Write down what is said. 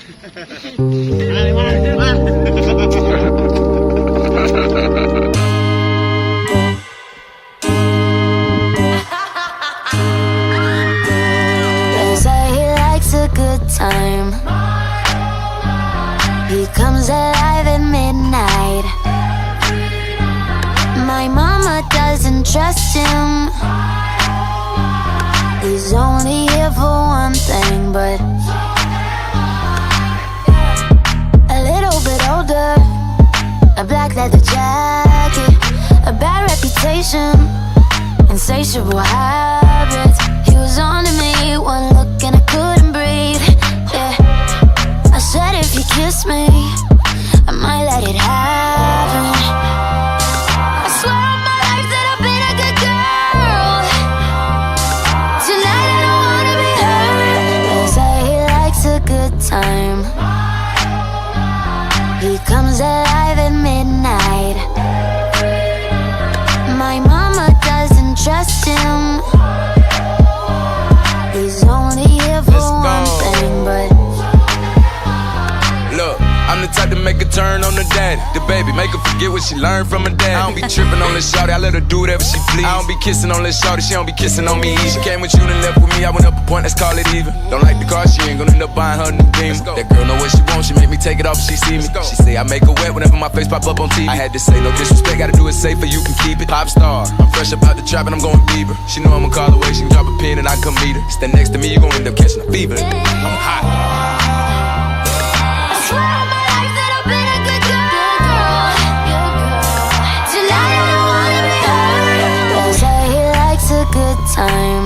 They say he likes a good time. He comes alive at midnight. My mama doesn't trust him. He's only here for one thing, but a little bit older, a black leather jacket, a bad reputation, insatiable habits. He was on to me, one look and I couldn't breathe. Yeah, I said if he kissed me, I might let it happen. I swear on my life that I've been a good girl. Tonight I don't wanna be hurt. They say he likes a good time. He comes alive at midnight. My mama doesn't trust him. He's only here for one thing, but look, I'm the type to make a turn on the daddy. The baby, make her forget what she learned from her dad. I don't be tripping on this shawty, I let her do whatever she please. I don't be kissing on this shawty, she don't be kissing on me. She came with you and left with me, I went up a point, let's call it even. Don't like the car, she ain't gonna end up buying her new Beamer. That girl know what she wants, she make me take it off if she see me. She say I make her wet whenever my face pop up on TV. I had to say no disrespect, gotta do it safer, you can keep it. Pop star, I'm fresh up out the trap and I'm going Bieber. She know I'ma call away, she can drop a pin and I come meet her. Stand next to me, you gon' end up catching a fever. I'm hot. I swear on my life that I've been a good girl. Tonight I don't wanna be hurt. They say he likes a good time.